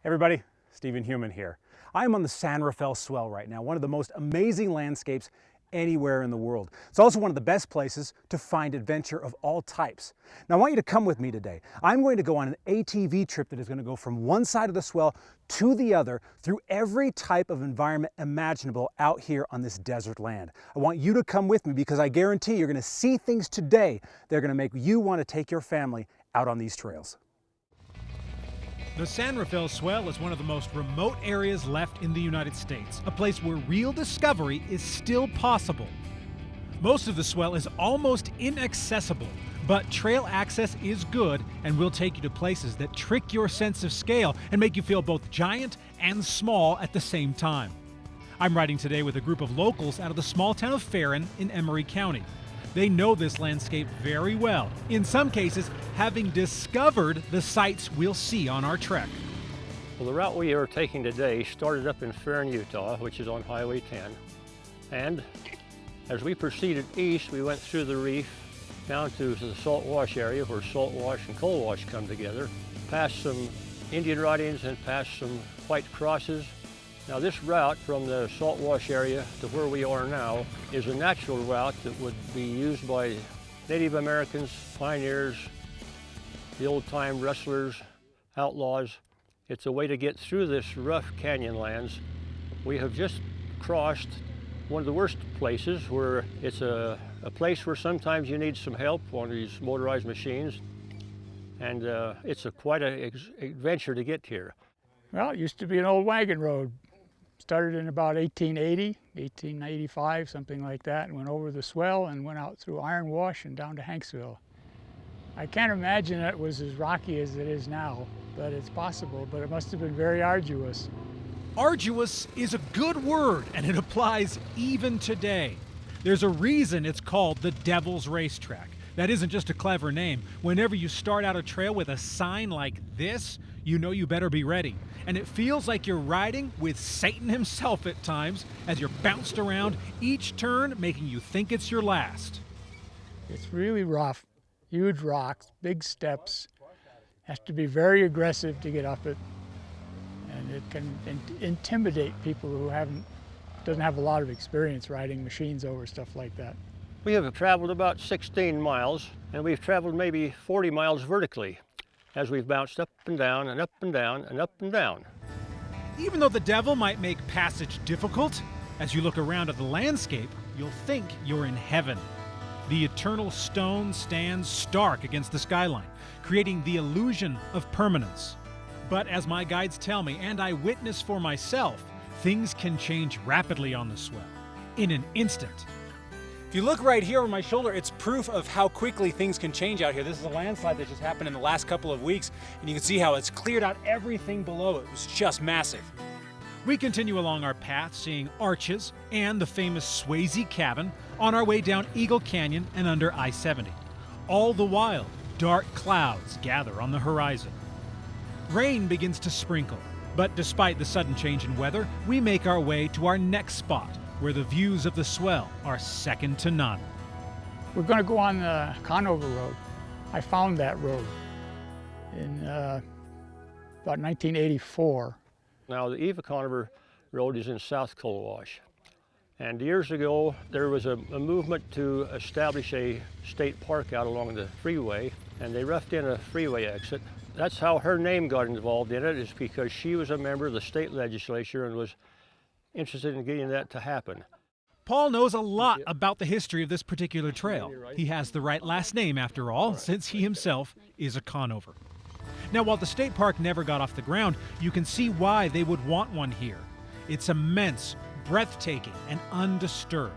Everybody, Stephen Human here. I'm on the San Rafael Swell right now, one of the most amazing landscapes anywhere in the world. It's also one of the best places to find adventure of all types. Now I want you to come with me today. I'm going to go on an ATV trip that is going to go from one side of the swell to the other through every type of environment imaginable out here on this desert land. I want you to come with me because I guarantee you're going to see things today that are going to make you want to take your family out on these trails. The San Rafael Swell is one of the most remote areas left in the United States, a place where real discovery is still possible. Most of the swell is almost inaccessible, but trail access is good and will take you to places that trick your sense of scale and make you feel both giant and small at the same time. I'm riding today with a group of locals out of the small town of Farron in Emery County. They know this landscape very well, in some cases having discovered the sights we'll see on our trek. Well, the route we are taking today started up in Farron, Utah, which is on Highway 10. And as we proceeded east, we went through the reef down to the salt wash area where salt wash and coal wash come together, past some Indian ridings and past some white crosses. Now this route from the salt wash area to where we are now is a natural route that would be used by Native Americans, pioneers, the old-time rustlers, outlaws. It's a way to get through this rough canyon lands. We have just crossed one of the worst places where it's a place where sometimes you need some help on these motorized machines. And it's quite an adventure to get here. Well, it used to be an old wagon road. Started in about 1880, 1885, something like that, and went over the swell and went out through Iron Wash and down to Hanksville. I can't imagine it was as rocky as it is now, but it's possible, but it must have been very arduous. Arduous is a good word, and it applies even today. There's a reason it's called the Devil's Racetrack. That isn't just a clever name. Whenever you start out a trail with a sign like this, you know you better be ready. And it feels like you're riding with Satan himself at times as you're bounced around, each turn making you think it's your last. It's really rough, huge rocks, big steps. Has to be very aggressive to get up it. And it can intimidate people who doesn't have a lot of experience riding machines over stuff like that. We have traveled about 16 miles, and we've traveled maybe 40 miles vertically as we've bounced up and down and up and down and up and down. Even though the devil might make passage difficult, as you look around at the landscape, you'll think you're in heaven. The eternal stone stands stark against the skyline, creating the illusion of permanence. But as my guides tell me, and I witness for myself, things can change rapidly on the swell, in an instant. If you look right here on my shoulder, it's proof of how quickly things can change out here. This is a landslide that just happened in the last couple of weeks, and you can see how it's cleared out everything below it. It was just massive. We continue along our path, seeing arches and the famous Swayze cabin on our way down Eagle Canyon and under I-70. All the while, dark clouds gather on the horizon. Rain begins to sprinkle, but despite the sudden change in weather, we make our way to our next spot, where the views of the swell are second to none. We're going to go on the Conover Road. I found that road in about 1984. Now the Eva Conover Road is in South Coal Wash. And years ago, there was a movement to establish a state park out along the freeway, and they roughed in a freeway exit. That's how her name got involved in it, is because she was a member of the state legislature and was interested in getting that to happen. Paul knows a lot about the history of this particular trail. He has the right last name, after all, since he himself is a Conover. Now, while the state park never got off the ground, you can see why they would want one here. It's immense, breathtaking, and undisturbed.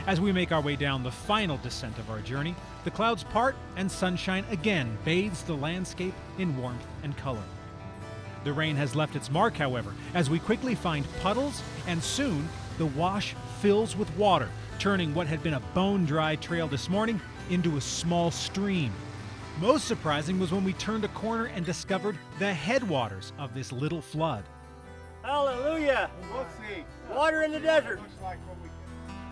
As we make our way down the final descent of our journey, the clouds part and sunshine again bathes the landscape in warmth and color. The rain has left its mark, however, as we quickly find puddles, and soon the wash fills with water, turning what had been a bone-dry trail this morning into a small stream. Most surprising was when we turned a corner and discovered the headwaters of this little flood. Hallelujah! Water in the desert!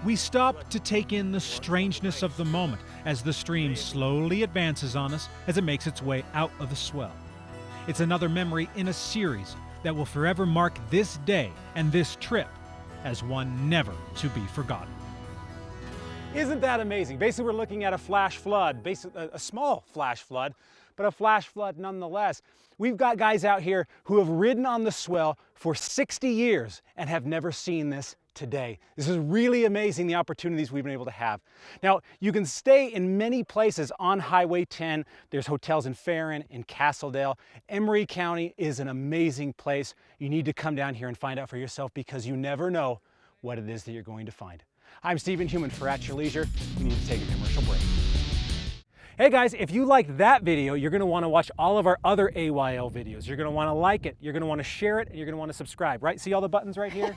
We stop to take in the strangeness of the moment as the stream slowly advances on us as it makes its way out of the swell. It's another memory in a series that will forever mark this day and this trip as one never to be forgotten. Isn't that amazing? Basically, we're looking at a flash flood, basically a small flash flood, but a flash flood nonetheless. We've got guys out here who have ridden on the Swell for 60 years and have never seen this today. This is really amazing, the opportunities we've been able to have. Now, you can stay in many places on Highway 10. There's hotels in Farron, in Castledale. Emery County is an amazing place. You need to come down here and find out for yourself because you never know what it is that you're going to find. I'm Stephen Heumann for At Your Leisure. We need to take a commercial break. Hey guys, if you liked that video, you're going to want to watch all of our other AYL videos. You're going to want to like it, you're going to want to share it, and you're going to want to subscribe, right? See all the buttons right here?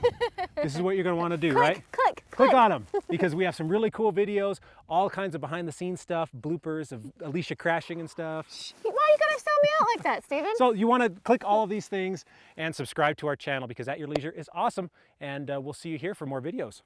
This is what you're going to want to do, right? Click on them, because we have some really cool videos, all kinds of behind-the-scenes stuff, bloopers of Alicia crashing and stuff. Why are you going to sell me out like that, Stephen? So you want to click all of these things and subscribe to our channel because At Your Leisure is awesome, and we'll see you here for more videos.